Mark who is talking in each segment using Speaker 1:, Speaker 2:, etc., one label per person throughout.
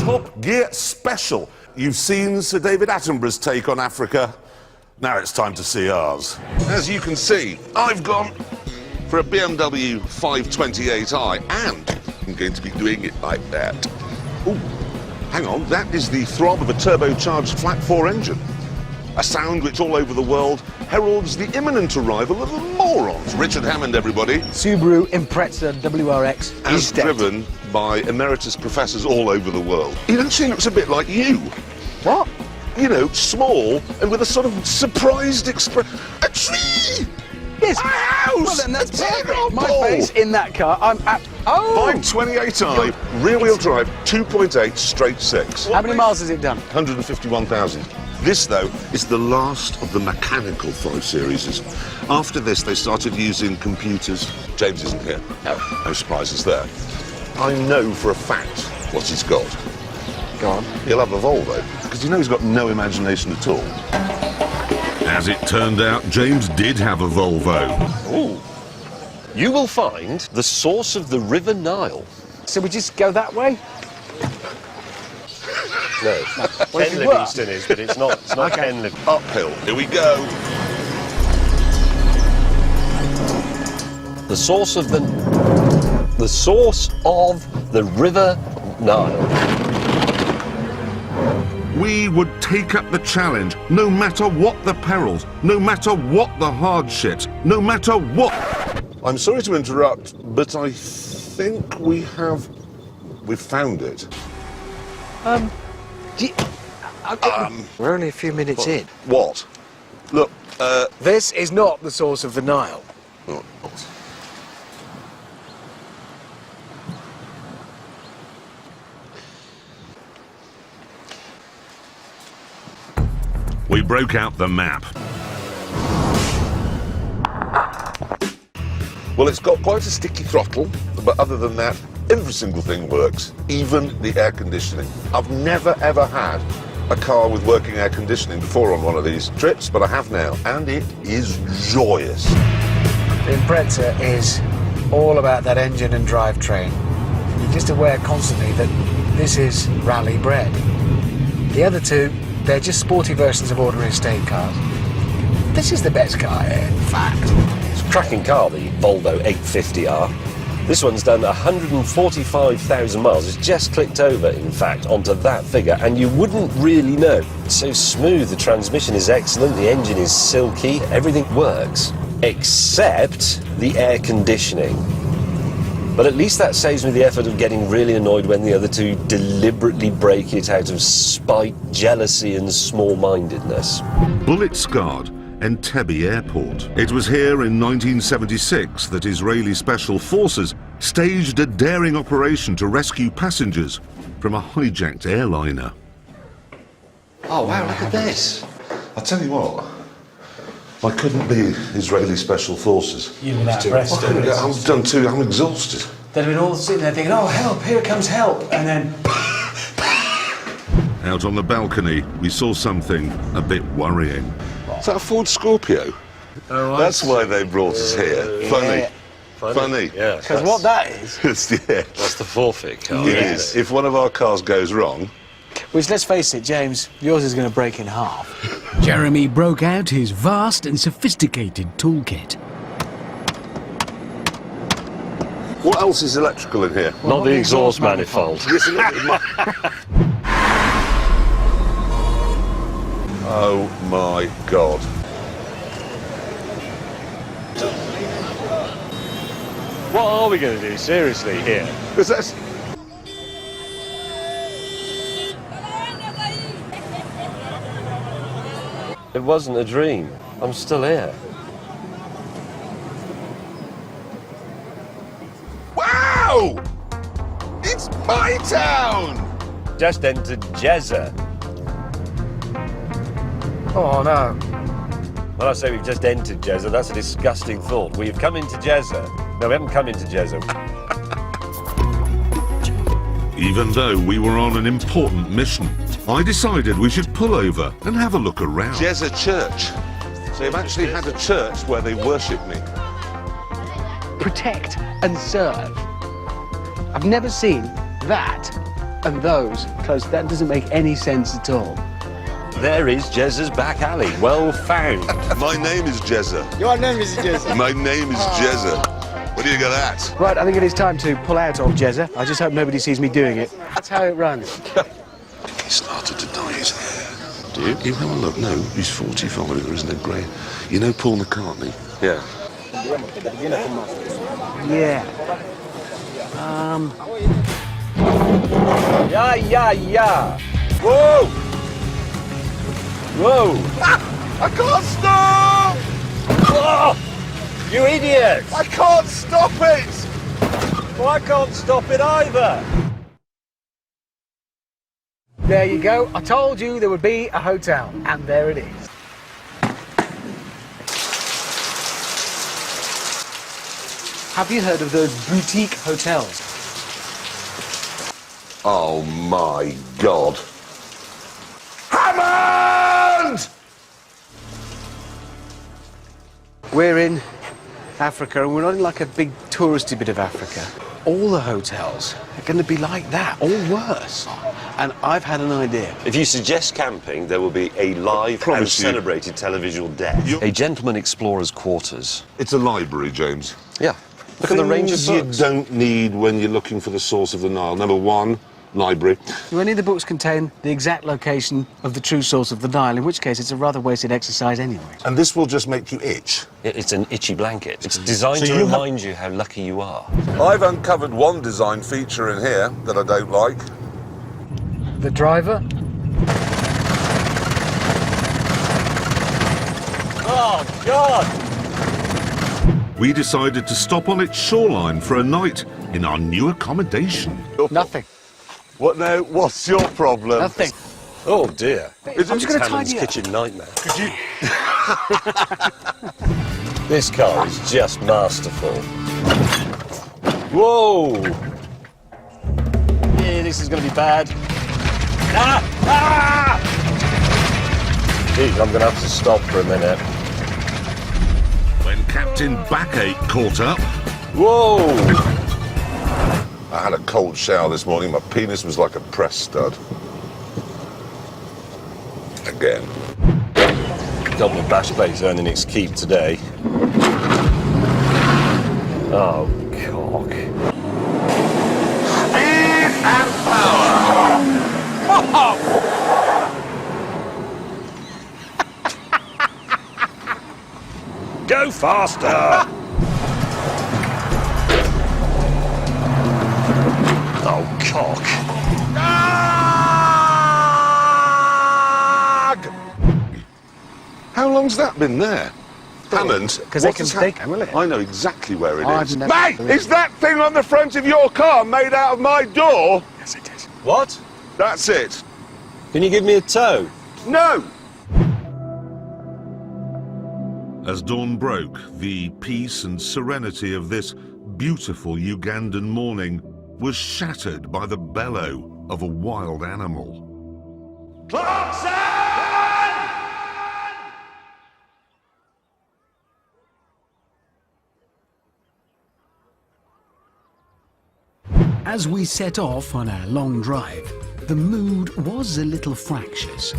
Speaker 1: Top Gear Special. You've seen Sir David Attenborough's take on Africa. Now it's time to see ours. As you can see, I've gone for a BMW 528i, and I'm going to be doing it like that. Ooh, hang on, that is the throb of a turbocharged flat 4 engine. A sound which all over the world heralds the imminent arrival of the morons. Richard Hammond, everybody.
Speaker 2: Subaru Impreza WRX
Speaker 1: As driven by emeritus professors all over the world. He actually looks a bit like you.
Speaker 2: What?
Speaker 1: You know, small and with a sort of surprised expression. A tree!
Speaker 2: Yes.
Speaker 1: A house!
Speaker 2: Well, then that's
Speaker 1: perfect.
Speaker 2: my face in that car. I'm at... Oh!
Speaker 1: 528i, rear-wheel drive, 2.8, straight 6.
Speaker 2: How many miles has it done?
Speaker 1: 151,000. This, though, is the last of the mechanical 5 series. After this, they started using computers. James isn't here. No surprises there. I know for a fact what he's got.
Speaker 2: Go on.
Speaker 1: He'll have a Volvo, because you know he's got no imagination at all. As it turned out, James did have a Volvo.
Speaker 3: Ooh. You will find the source of the River Nile.
Speaker 2: So we just go that way?
Speaker 3: No. Ken Livingstone is, but it's not
Speaker 2: Okay.
Speaker 3: Ken Livingstone.
Speaker 1: Uphill. Here we go.
Speaker 3: The source of the River Nile.
Speaker 1: We would take up the challenge, no matter what the perils, no matter what the hardships, no matter what... I'm sorry to interrupt, but I think we've found it.
Speaker 2: We're only a few minutes in.
Speaker 1: What? Look,
Speaker 2: This is not the source of the Nile.
Speaker 1: oh, we broke out the map. Well, it's got quite a sticky throttle, but other than that, every single thing works, even the air conditioning. I've never, ever had a car with working air conditioning before on one of these trips, but I have now, and it is joyous.
Speaker 2: The Impreza is all about that engine and drivetrain. You're just aware constantly that this is rally bred. The other two, they're just sporty versions of ordinary estate cars. This is the best car here, in fact.
Speaker 3: It's a cracking car, the Volvo 850R. This one's done 145,000 miles. It's just clicked over, in fact, onto that figure, and you wouldn't really know. It's so smooth, the transmission is excellent, the engine is silky, everything works, except the air conditioning. But at least that saves me the effort of getting really annoyed when the other two deliberately break it out of spite, jealousy and small-mindedness.
Speaker 1: Bullet-scarred Entebbe Airport. It was here in 1976 that Israeli Special Forces staged a daring operation to rescue passengers from a hijacked airliner.
Speaker 3: Oh, wow, look at this.
Speaker 1: I'll tell you what, I couldn't be Israeli Special Forces.
Speaker 2: You've been outpressed.
Speaker 1: I'm done too, I'm exhausted.
Speaker 2: They'd have been all sitting there thinking, oh, help, here comes help, and then...
Speaker 1: Out on the balcony, we saw something a bit worrying. Is that a Ford Scorpio?
Speaker 2: Oh,
Speaker 1: That's why they brought us here. Funny. Funny.
Speaker 3: Yeah.
Speaker 2: Because what that is...
Speaker 1: Yeah.
Speaker 3: That's the forfeit car.
Speaker 1: It is. If one of our cars goes wrong...
Speaker 2: Which, let's face it, James, yours is going to break in half.
Speaker 4: Jeremy broke out his vast and sophisticated toolkit.
Speaker 1: What else is electrical in here?
Speaker 3: Not the exhaust manifold.
Speaker 1: Oh my God.
Speaker 3: What are we going to do, seriously, here?
Speaker 1: Because that's...
Speaker 3: It wasn't a dream. I'm still here.
Speaker 1: Wow! It's my town!
Speaker 3: Just entered Jezza.
Speaker 2: Oh, no.
Speaker 3: When I say we've just entered Jezza, that's a disgusting thought. We've come into Jezza. No, we haven't come into Jezza.
Speaker 1: Even though we were on an important mission, I decided we should pull over and have a look around. Jezza Church. So they've actually had a church where they worship me.
Speaker 2: Protect and serve. I've never seen that and those close. That doesn't make any sense at all.
Speaker 3: There is Jezza's back alley. Well found.
Speaker 1: My name is Jezza.
Speaker 2: Your name is Jezza.
Speaker 1: My name is Jezza. What do you got at?
Speaker 2: Right, I think it is time to pull out of Jezza. I just hope nobody sees me doing it. That's how it runs.
Speaker 1: He started to dye his hair. Do you? You have a look. No, he's 45. There isn't a grey. You know Paul McCartney?
Speaker 3: Yeah.
Speaker 2: Yeah.
Speaker 3: Yeah. Whoa! Whoa!
Speaker 1: Ah, I can't stop!
Speaker 3: Oh, you idiot!
Speaker 1: I can't stop it!
Speaker 3: Well, I can't stop it either.
Speaker 2: There you go. I told you there would be a hotel, and there it is. Have you heard of those boutique hotels?
Speaker 1: Oh my God. Hammond!
Speaker 2: We're in Africa, and we're not in like a big touristy bit of Africa. All the hotels are going to be like that, or worse. And I've had an idea.
Speaker 3: If you suggest camping, there will be a live and
Speaker 1: Promise you.
Speaker 3: celebrated televisual death. A gentleman explorer's quarters.
Speaker 1: It's a library, James.
Speaker 3: Yeah. Look at the range of
Speaker 1: Things
Speaker 3: books.
Speaker 1: you don't need when you're looking for the source of the Nile. Number one, library.
Speaker 2: Do any of the books contain the exact location of the true source of the Nile, in which case it's a rather wasted exercise anyway?
Speaker 1: And this will just make you itch.
Speaker 3: It's an itchy blanket. It's designed
Speaker 1: So
Speaker 3: to
Speaker 1: you have-
Speaker 3: remind you how lucky you are.
Speaker 1: I've uncovered one design feature in here that I don't like.
Speaker 2: The driver?
Speaker 3: Oh, God!
Speaker 5: We decided to stop on its shoreline for a night in our new accommodation.
Speaker 2: Nothing.
Speaker 1: What now? What's your problem?
Speaker 2: Nothing.
Speaker 3: Oh, dear.
Speaker 2: I'm just going to
Speaker 3: Hammond's
Speaker 2: tidy up.
Speaker 3: kitchen nightmare.
Speaker 1: Could you...
Speaker 3: This car is just masterful. Whoa! Yeah, this is going to be bad. Geez, I'm going to have to stop for a minute.
Speaker 5: When Captain Backache caught up,
Speaker 3: Whoa!
Speaker 1: I had a cold shower this morning. My penis was like a press stud. Again.
Speaker 3: Double bash plate's earning its keep today. Oh, cock.
Speaker 1: Speed and power!
Speaker 3: Go faster! Oh, cock.
Speaker 1: How long's that been there? Hammond?
Speaker 2: 'Cause they
Speaker 1: what
Speaker 2: can
Speaker 1: has
Speaker 2: stake them, will it?
Speaker 1: I know exactly where it
Speaker 2: I've
Speaker 1: is.
Speaker 2: never-
Speaker 1: Mate, is that thing on the front of your car made out of my door?
Speaker 2: Yes, it is.
Speaker 3: What?
Speaker 1: That's it.
Speaker 3: Can you give me a tow?
Speaker 1: No!
Speaker 5: as dawn broke, the peace and serenity of this beautiful Ugandan morning was shattered by the bellow of a wild animal.
Speaker 1: Clarkson!
Speaker 4: As we set off on our long drive, the mood was a little fractious.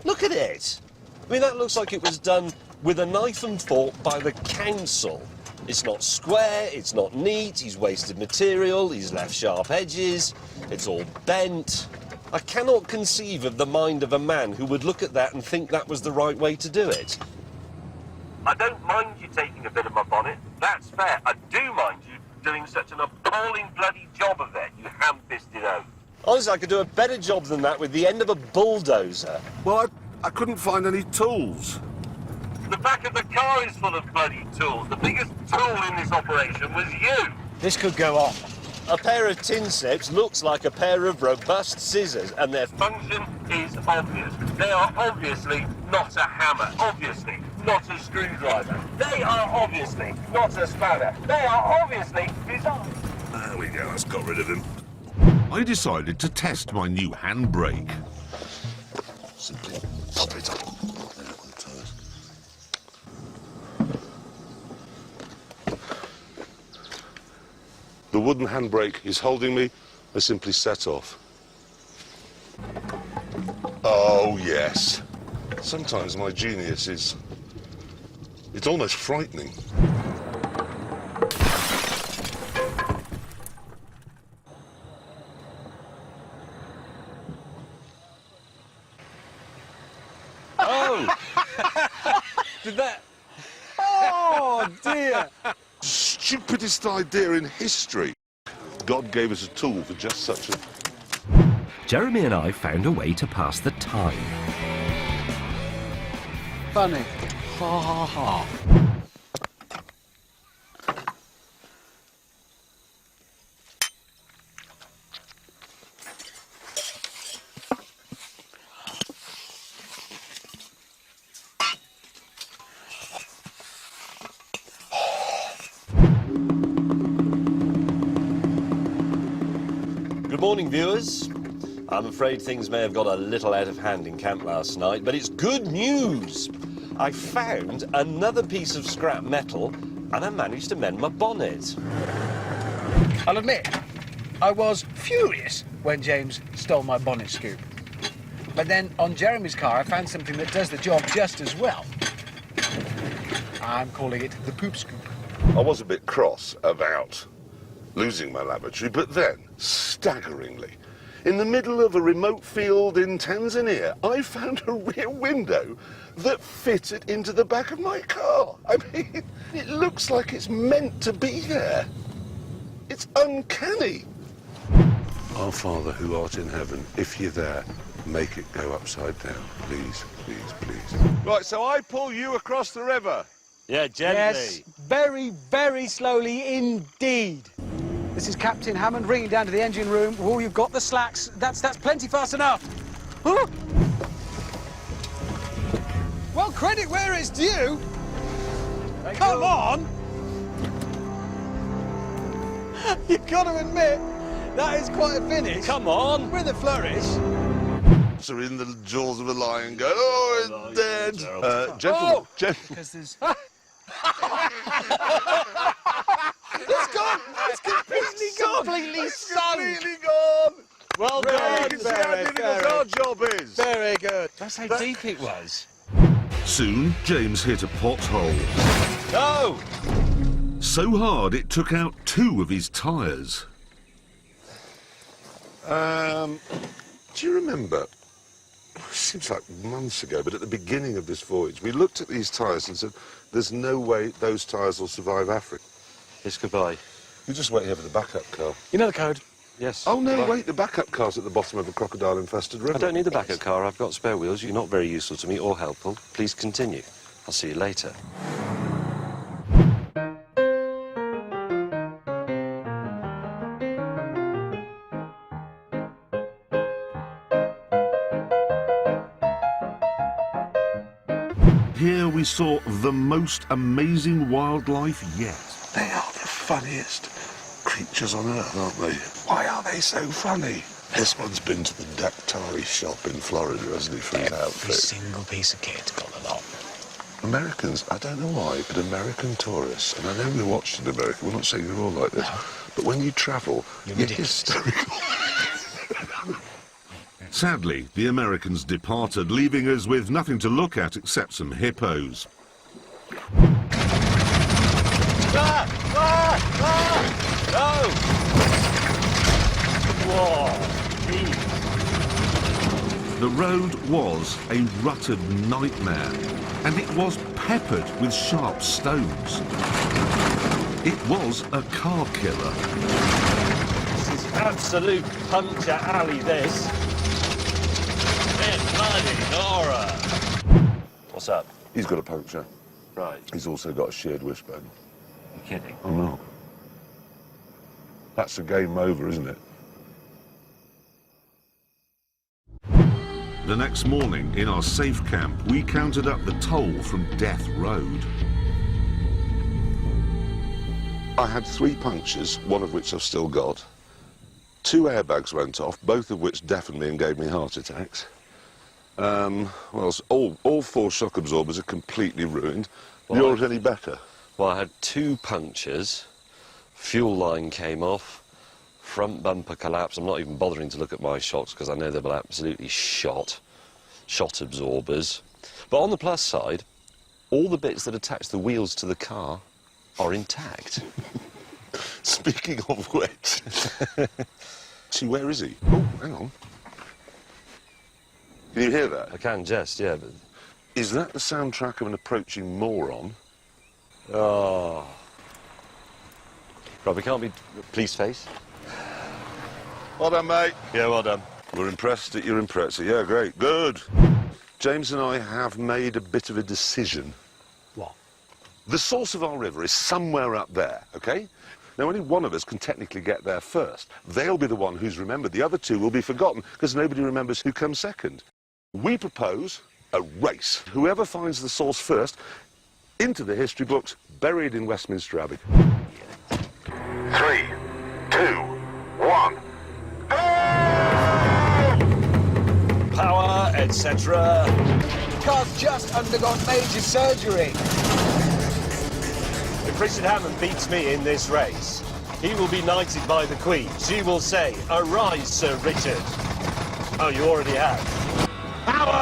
Speaker 3: Look at it. I mean, that looks like it was done with a knife and fork by the council. It's not square, it's not neat, he's wasted material, he's left sharp edges, it's all bent. I cannot conceive of the mind of a man who would look at that and think that was the right way to do it.
Speaker 6: I don't mind you taking a bit of my bonnet. That's fair. I do mind you doing such an appalling bloody job of it, you ham-fisted oaf.
Speaker 3: Honestly, I could do a better job than that with the end of a bulldozer.
Speaker 1: Well, I couldn't find any tools.
Speaker 6: The back of the car is full of bloody tools. The biggest tool in this operation was you.
Speaker 2: This could go on.
Speaker 3: A pair of tin snips looks like a pair of robust scissors, and they're
Speaker 6: Function is obvious. They are obviously not a hammer. Obviously not a screwdriver. They are obviously not a spanner. They are obviously designed.
Speaker 1: There we go, that's got rid of him.
Speaker 5: I decided to test my new handbrake.
Speaker 1: Simply pop it up. The wooden handbrake is holding me I simply set off. Oh, yes. Sometimes my genius is... it's almost frightening.
Speaker 3: Oh! Did that... Oh, dear!
Speaker 1: Stupidest idea in history. God gave us a tool for just such a...
Speaker 7: Jeremy and I found a way to pass the time.
Speaker 2: Funny. Ha ha ha.
Speaker 3: Good morning, viewers. I'm afraid things may have got a little out of hand in camp last night, but it's good news. I found another piece of scrap metal and I managed to mend my bonnet.
Speaker 2: I'll admit, I was furious when James stole my bonnet scoop. But then on Jeremy's car, I found something that does the job just as well. I'm calling it the poop scoop.
Speaker 1: I was a bit cross about losing my lavatory, but then, staggeringly, in the middle of a remote field in Tanzania, I found a rear window that fitted into the back of my car. I mean, it looks like it's meant to be there. It's uncanny. Our Father who art in heaven, if you're there, make it go upside down. Please, please, please. Right, so I pull you across the river.
Speaker 3: Yeah, gently.
Speaker 2: Yes, very, very slowly indeed. This is Captain Hammond ringing down to the engine room. Oh, you've got the slacks. That's plenty fast enough. Huh? Well, credit where it's due. Come on. You've got to admit, that is quite a finish.
Speaker 3: Come on.
Speaker 2: With a flourish.
Speaker 1: So in the jaws of a lion go, oh, it's dead. Gentlemen,
Speaker 2: Oh! Because there's... It's gone! It's completely gone!
Speaker 3: Completely sunk.
Speaker 1: completely gone.
Speaker 3: Well
Speaker 1: You
Speaker 3: done.
Speaker 1: can see how difficult our job is.
Speaker 2: Very good.
Speaker 3: That's how deep it was.
Speaker 5: Soon, James hit a pothole.
Speaker 3: No!
Speaker 5: So hard it took out 2 of his tyres.
Speaker 1: Do you remember? Seems like months ago, but at the beginning of this voyage, we looked at these tyres and said, there's no way those tyres will survive Africa.
Speaker 3: Yes, goodbye.
Speaker 1: You just wait here for the backup car.
Speaker 2: You know the code?
Speaker 3: Yes.
Speaker 1: Oh, no,
Speaker 3: goodbye.
Speaker 1: wait, the backup car's at the bottom of a crocodile-infested river.
Speaker 3: I don't need the backup car. I've got spare wheels. You're not very useful to me or helpful. Please continue. I'll see you later.
Speaker 5: Here we saw the most amazing wildlife yet.
Speaker 1: They are the funniest creatures on earth, aren't they? Why are they so funny? This one's been to the Daktari shop in Florida, hasn't he, for his
Speaker 2: Every
Speaker 1: outfit?
Speaker 2: single piece of kit's got a lot.
Speaker 1: Americans, I don't know why, but American tourists, and I know we're watched in America, we're not saying they're all like this, but when you travel, you're hysterical.
Speaker 5: Sadly, the Americans departed, leaving us with nothing to look at except some hippos.
Speaker 3: No! Whoa!
Speaker 5: The road was a rutted nightmare, and it was peppered with sharp stones. It was a car killer.
Speaker 3: This is absolute puncture alley, this. It's bloody Nora. What's up?
Speaker 1: He's got a puncture.
Speaker 3: Right.
Speaker 1: He's also got a sheared wishbone.
Speaker 3: You're kidding.
Speaker 1: Oh, no. That's a game over, isn't it?
Speaker 5: The next morning, in our safe camp, we counted up the toll from Death Road.
Speaker 1: I had 3 punctures, one of which I've still got. 2 airbags went off, both of which deafened me and gave me heart attacks. Well, all 4 shock absorbers are completely ruined.
Speaker 3: Well,
Speaker 1: Yours any better?
Speaker 3: Well, I had 2 punctures, fuel line came off, Front bumper collapse. I'm not even bothering to look at my shocks because I know they'll be absolutely shot absorbers. But on the plus side, all the bits that attach the wheels to the car are intact.
Speaker 1: Speaking of which... See, where is he? Oh, hang on. Can you hear that?
Speaker 3: I can just, yeah, but...
Speaker 1: Is that the soundtrack of an approaching moron?
Speaker 3: Oh. Right, we can't be... Please face.
Speaker 1: Well done, mate.
Speaker 3: Yeah, well done.
Speaker 1: We're impressed that you're impressed. Yeah, great. Good. James and I have made a bit of a decision.
Speaker 2: What?
Speaker 1: The source of our river is somewhere up there, OK? Now, only one of us can technically get there first. They'll be the one who's remembered. The other two will be forgotten because nobody remembers who comes second. We propose a race. Whoever finds the source first, into the history books, buried in Westminster Abbey.
Speaker 6: 3, 2, 1.
Speaker 3: Power, etc.
Speaker 2: The car's just undergone major surgery.
Speaker 3: If Richard Hammond beats me in this race, he will be knighted by the Queen. She will say, "Arise, Sir Richard." Oh, you already have. Power!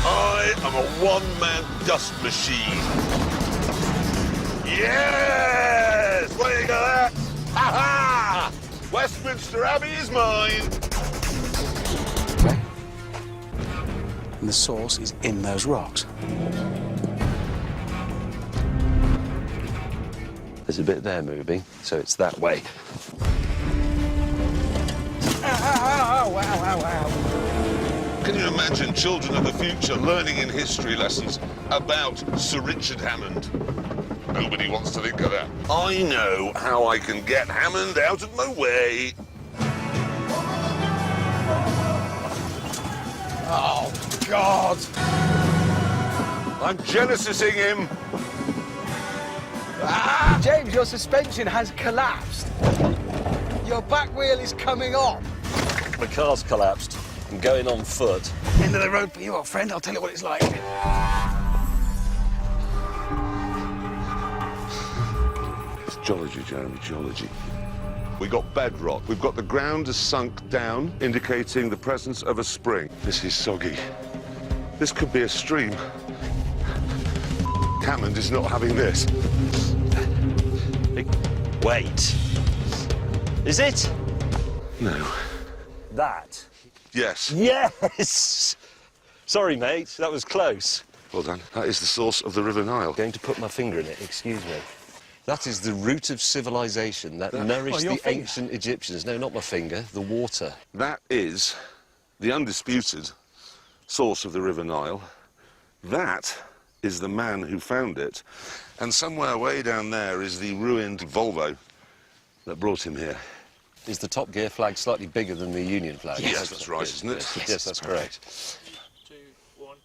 Speaker 1: I am a one-man dust machine. Yes! Where you got that? Ha-ha! Westminster Abbey is mine.
Speaker 2: And the source is in those rocks.
Speaker 3: There's a bit there moving, so it's that way.
Speaker 1: Can you imagine children of the future learning in history lessons about Sir Richard Hammond? Nobody wants to think of that. I know how I can get Hammond out of my way.
Speaker 2: Oh, God!
Speaker 1: I'm jealousing him.
Speaker 2: Ah! James, your suspension has collapsed. Your back wheel is coming off.
Speaker 3: The car's collapsed. I'm going on foot.
Speaker 2: End of the road for you, old friend. I'll tell you what it's like.
Speaker 1: It's geology, Jeremy, geology. We got bedrock. We've got the ground has sunk down, indicating the presence of a spring. This is soggy. This could be a stream. Hammond is not having this.
Speaker 3: Wait. Is it?
Speaker 1: No.
Speaker 3: That?
Speaker 1: Yes.
Speaker 3: Yes! Sorry, mate. That was close.
Speaker 1: Well done. That is the source of the River Nile.
Speaker 3: Going to put my finger in it, excuse me. That is the root of civilization that nourished the ancient Egyptians. No, not my finger, the water.
Speaker 1: That is the undisputed source of the River Nile. That is the man who found it. And somewhere way down there is the ruined Volvo that brought him here.
Speaker 3: Is the Top Gear flag slightly bigger than the Union flag?
Speaker 1: Yes, that's right, isn't it?
Speaker 3: Yes, that's correct.
Speaker 6: 2, 1.